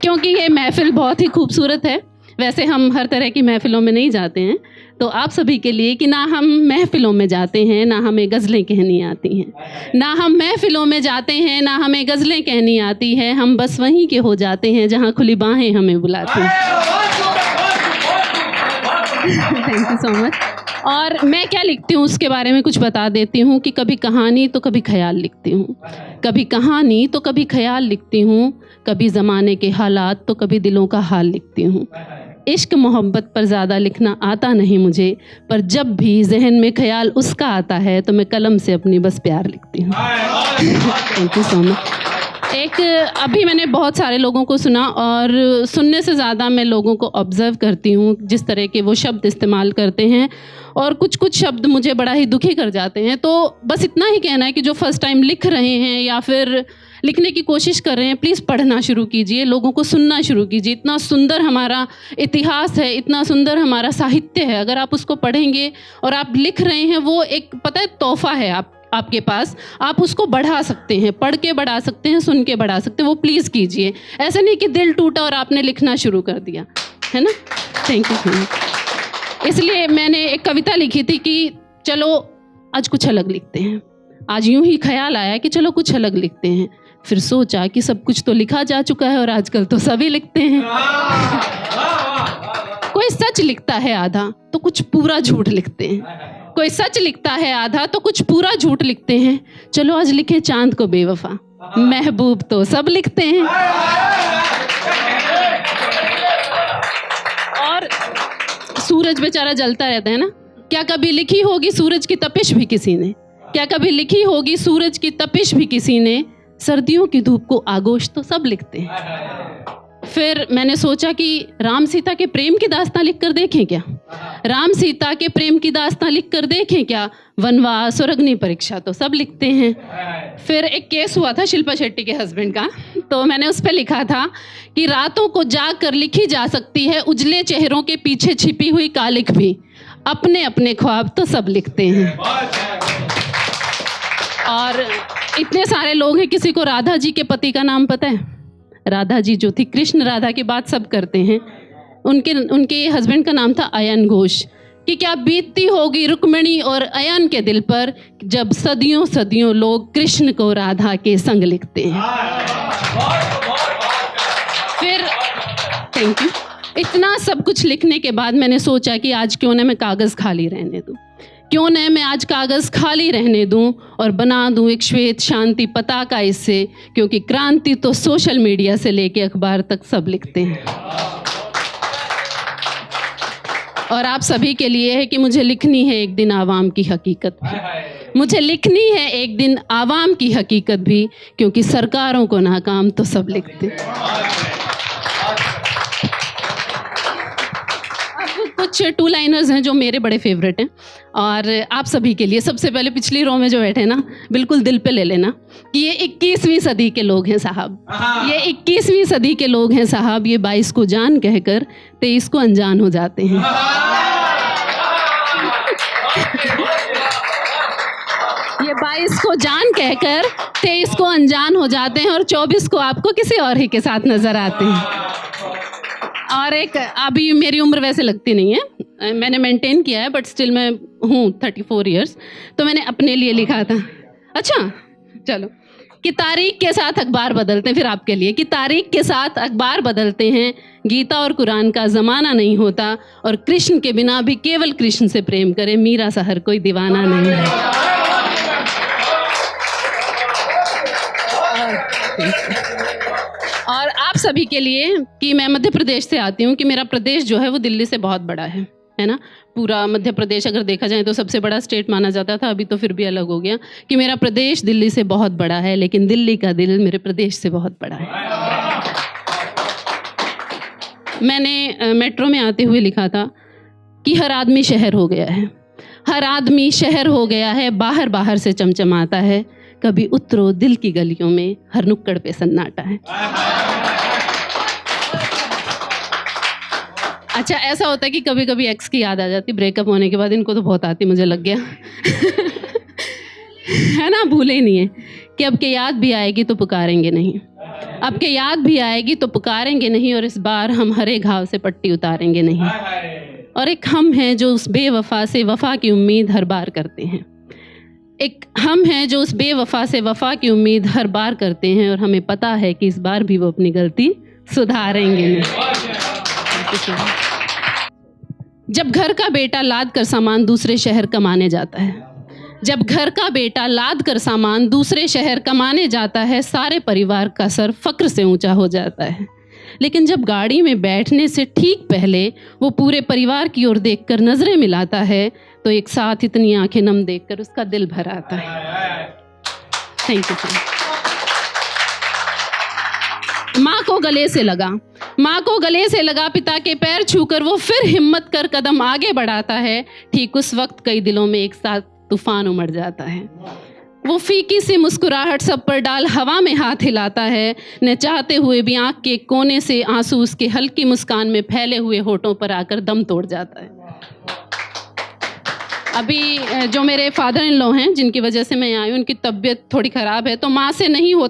क्योंकि ये महफ़िल बहुत ही खूबसूरत है। वैसे हम हर तरह की महफ़िलों में नहीं जाते हैं, तो आप सभी के लिए कि ना हम महफ़िलों में जाते हैं, ना हमें गज़लें कहनी आती हैं, ना हम महफ़िलों में जाते हैं, ना हमें गज़लें कहनी आती हैं, हम बस वहीं के हो जाते हैं जहाँ खुली बाहें हमें बुलाती हैं। Thank you so much. और मैं क्या लिखती हूँ उसके बारे में कुछ बता देती हूँ कि कभी कहानी तो कभी ख़याल लिखती हूँ, कभी कहानी तो कभी ख़याल लिखती हूँ, कभी ज़माने के हालात तो कभी दिलों का हाल लिखती हूँ। इश्क मोहब्बत पर ज़्यादा लिखना आता नहीं मुझे, पर जब भी जहन में ख़याल उसका आता है तो मैं कलम से अपनी बस प्यार लिखती हूँ। Thank you so much. एक अभी मैंने बहुत सारे लोगों को सुना और सुनने से ज़्यादा मैं लोगों को ऑब्ज़र्व करती हूँ, जिस तरह के वो शब्द इस्तेमाल करते हैं, और कुछ शब्द मुझे बड़ा ही दुखी कर जाते हैं। तो बस इतना ही कहना है कि जो फर्स्ट टाइम लिख रहे हैं या फिर लिखने की कोशिश कर रहे हैं, प्लीज़ पढ़ना शुरू कीजिए, लोगों को सुनना शुरू कीजिए। इतना सुंदर हमारा इतिहास है, इतना सुंदर हमारा साहित्य है, अगर आप उसको पढ़ेंगे और आप लिख रहे हैं, वो एक पता है तोहफ़ा है आपके पास, आप उसको बढ़ा सकते हैं, पढ़ के बढ़ा सकते हैं, सुन के बढ़ा सकते हैं, वो प्लीज़ कीजिए। ऐसा नहीं कि दिल टूटा और आपने लिखना शुरू कर दिया, है ना? Thank you. इसलिए मैंने एक कविता लिखी थी कि चलो आज कुछ अलग लिखते हैं। आज यूं ही ख्याल आया कि चलो कुछ अलग लिखते हैं, फिर सोचा कि सब कुछ तो लिखा जा चुका है और आजकल तो सभी लिखते हैं। कोई सच लिखता है आधा तो कुछ पूरा झूठ लिखते हैं, कोई सच लिखता है आधा तो कुछ पूरा झूठ लिखते हैं। चलो आज लिखे चांद को बेवफा, महबूब तो सब लिखते हैं। और सूरज बेचारा जलता रहता है ना, क्या कभी लिखी होगी सूरज की तपिश भी किसी ने, क्या कभी लिखी होगी सूरज की तपिश भी किसी ने, सर्दियों की धूप को आगोश तो सब लिखते हैं। फिर मैंने सोचा कि राम सीता के प्रेम की दास्तां लिख कर देखें क्या, राम सीता के प्रेम की दास्तां लिख कर देखें क्या, वनवास और अग्नि परीक्षा तो सब लिखते हैं। फिर एक केस हुआ था शिल्पा शेट्टी के हस्बैंड का, तो मैंने उस पर लिखा था कि रातों को जाग कर लिखी जा सकती है उजले चेहरों के पीछे छिपी हुई कालिख भी, अपने अपने ख्वाब तो सब लिखते हैं। और इतने सारे लोग हैं, किसी को राधा जी के पति का नाम पता है? राधा जी जो थी, कृष्ण राधा की बात सब करते हैं, उनके हस्बैंड का नाम था अयन घोष। कि क्या बीतती होगी रुक्मिणी और अयन के दिल पर जब सदियों सदियों लोग कृष्ण को राधा के संग लिखते हैं। फिर थैंक यू। इतना सब कुछ लिखने के बाद मैंने सोचा कि आज क्यों ना मैं कागज़ खाली रहने दूँ, क्यों न मैं आज कागज़ खाली रहने दूं और बना दूं एक श्वेत शांति पताका इससे, क्योंकि क्रांति तो सोशल मीडिया से लेके अखबार तक सब लिखते हैं। और आप सभी के लिए है कि मुझे लिखनी है एक दिन आवाम की हकीकत भी, मुझे लिखनी है एक दिन आवाम की हकीकत भी, क्योंकि सरकारों को नाकाम तो सब लिखते हैं। कुछ टू लाइनर्स हैं जो मेरे बड़े फेवरेट हैं और आप सभी के लिए। सबसे पहले पिछली रो में जो बैठे हैं ना, बिल्कुल दिल पे ले लेना कि ये 21वीं सदी के लोग हैं साहब, ये 21वीं सदी के लोग हैं साहब, ये 22 को जान कहकर 23 को अनजान हो जाते हैं। ये 22 को जान कहकर 23 को अनजान हो जाते हैं और 24 को आपको किसी और ही के साथ नजर आते हैं। और एक, अभी मेरी उम्र वैसे लगती नहीं है, मैंने मेंटेन किया है, बट स्टिल मैं हूँ 34 इयर्स, तो मैंने अपने लिए लिखा था। अच्छा चलो, कि तारीख के साथ अखबार बदलते हैं, फिर आपके लिए कि तारीख के साथ अखबार बदलते हैं, गीता और कुरान का ज़माना नहीं होता, और कृष्ण के बिना भी केवल कृष्ण से प्रेम करें, मीरा सा हर कोई दीवाना नहीं है। और आप सभी के लिए कि मैं मध्य प्रदेश से आती हूँ, कि मेरा प्रदेश जो है वो दिल्ली से बहुत बड़ा है ना। पूरा मध्य प्रदेश अगर देखा जाए तो सबसे बड़ा स्टेट माना जाता था, अभी तो फिर भी अलग हो गया, कि मेरा प्रदेश दिल्ली से बहुत बड़ा है, लेकिन दिल्ली का दिल मेरे प्रदेश से बहुत बड़ा है। मैंने मेट्रो में आते हुए लिखा था कि हर आदमी शहर हो गया है, हर आदमी शहर हो गया है, बाहर बाहर से चमचमाता है, कभी उतरो दिल की गलियों में, हर नुक्कड़ पे सन्नाटा है। अच्छा, ऐसा होता है कि कभी कभी एक्स की याद आ जाती, ब्रेकअप होने के बाद। इनको तो बहुत आती, मुझे लग गया है ना, भूले ही नहीं है कि अब के याद भी आएगी तो पुकारेंगे नहीं। अब के याद भी आएगी तो पुकारेंगे नहीं, और इस बार हम हरे घाव से पट्टी उतारेंगे नहीं। और एक हम हैं जो उस बेवफा से वफा की उम्मीद हर बार करते हैं। एक हम हैं जो उस बेवफा से वफा की उम्मीद हर बार करते हैं, और हमें पता है कि इस बार भी वो अपनी गलती सुधारेंगे नहीं। जब घर का बेटा लाद कर सामान दूसरे शहर कमाने जाता है, जब घर का बेटा लाद कर सामान दूसरे शहर कमाने जाता है, सारे परिवार का सर फक्र से ऊंचा हो जाता है। लेकिन जब गाड़ी में बैठने से ठीक पहले वो पूरे परिवार की ओर देखकर नजरें मिलाता है, तो एक साथ इतनी आंखें नम देखकर उसका दिल भर आता है। Thank you sir. माँ को गले से लगा, माँ को गले से लगा, पिता के पैर छूकर वो फिर हिम्मत कर कदम आगे बढ़ाता है। ठीक उस वक्त कई दिलों में एक साथ तूफान उमड़ जाता है। वो फीकी सी मुस्कुराहट सब पर डाल हवा में हाथ हिलाता है, न चाहते हुए भी आंख के कोने से आंसू उसके हल्की मुस्कान में फैले हुए होठों पर आकर दम तोड़ जाता है। अभी जो मेरे फादर इन लॉ हैं, जिनकी वजह से मैं आई हूँ, उनकी तबीयत थोड़ी ख़राब है, तो माँ से नहीं हो,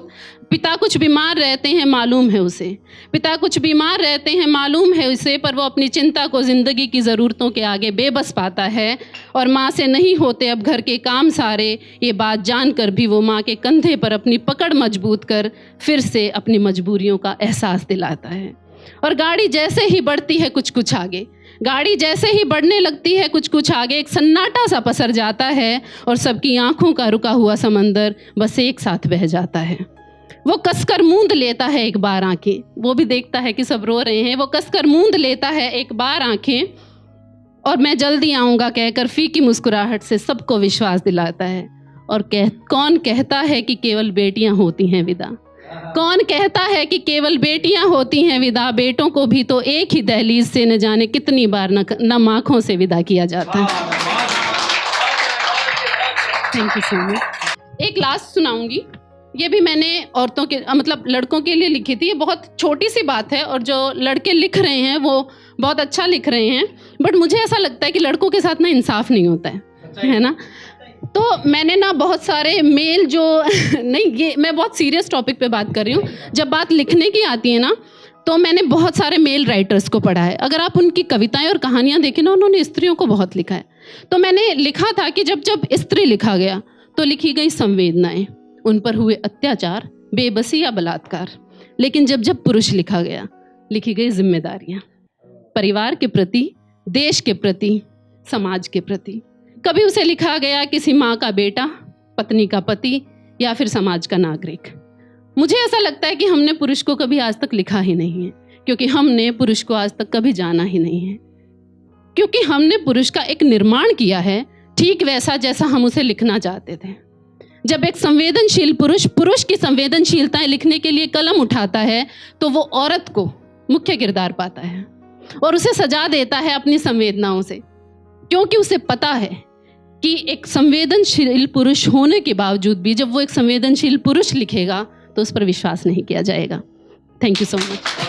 पिता कुछ बीमार रहते हैं मालूम है उसे, पिता कुछ बीमार रहते हैं मालूम है उसे, पर वो अपनी चिंता को ज़िंदगी की ज़रूरतों के आगे बेबस पाता है। और माँ से नहीं होते अब घर के काम सारे, ये बात जानकर भी वो माँ के कंधे पर अपनी पकड़ मजबूत कर फिर से अपनी मजबूरियों का एहसास दिलाता है। और गाड़ी जैसे ही बढ़ती है कुछ कुछ आगे, गाड़ी जैसे ही बढ़ने लगती है कुछ कुछ आगे, एक सन्नाटा सा पसर जाता है और सबकी आंखों का रुका हुआ समंदर बस एक साथ बह जाता है। वो कसकर मूंद लेता है एक बार आंखें, वो भी देखता है कि सब रो रहे हैं, वो कसकर मूंद लेता है एक बार आंखें, और मैं जल्दी आऊँगा कहकर फीकी मुस्कुराहट से सबको विश्वास दिलाता है। और कौन कहता है कि केवल बेटियां होती हैं विदा, कौन कहता है कि केवल बेटियां होती हैं विदा, बेटों को भी तो एक ही दहलीज से न जाने कितनी बार नम आँखों से विदा किया जाता है। Thank you so much. एक लास्ट सुनाऊंगी, ये भी मैंने औरतों के मतलब लड़कों के लिए लिखी थी। ये बहुत छोटी सी बात है, और जो लड़के लिख रहे हैं वो बहुत अच्छा लिख रहे हैं, बट मुझे ऐसा लगता है कि लड़कों के साथ ना इंसाफ नहीं होता है ना। तो मैंने ना बहुत सारे मेल जो नहीं, ये मैं बहुत सीरियस टॉपिक पे बात कर रही हूँ। जब बात लिखने की आती है ना, तो मैंने बहुत सारे मेल राइटर्स को पढ़ा है। अगर आप उनकी कविताएं और कहानियाँ देखें ना, उन्होंने स्त्रियों को बहुत लिखा है। तो मैंने लिखा था कि जब जब स्त्री लिखा गया तो लिखी गई संवेदनाएं, उन पर हुए अत्याचार, बेबसी या बलात्कार। लेकिन जब जब पुरुष लिखा गया, लिखी गई जिम्मेदारियाँ, परिवार के प्रति, देश के प्रति, समाज के प्रति। कभी उसे लिखा गया किसी माँ का बेटा, पत्नी का पति, या फिर समाज का नागरिक। मुझे ऐसा लगता है कि हमने पुरुष को कभी आज तक लिखा ही नहीं है, क्योंकि हमने पुरुष को आज तक कभी जाना ही नहीं है, क्योंकि हमने पुरुष का एक निर्माण किया है ठीक वैसा जैसा हम उसे लिखना चाहते थे। जब एक संवेदनशील पुरुष की संवेदनशीलताएं लिखने के लिए कलम उठाता है, तो वो औरत को मुख्य किरदार पाता है और उसे सजा देता है अपनी संवेदनाओं से, क्योंकि उसे पता है कि एक संवेदनशील पुरुष होने के बावजूद भी जब वो एक संवेदनशील पुरुष लिखेगा तो उस पर विश्वास नहीं किया जाएगा। Thank you so much.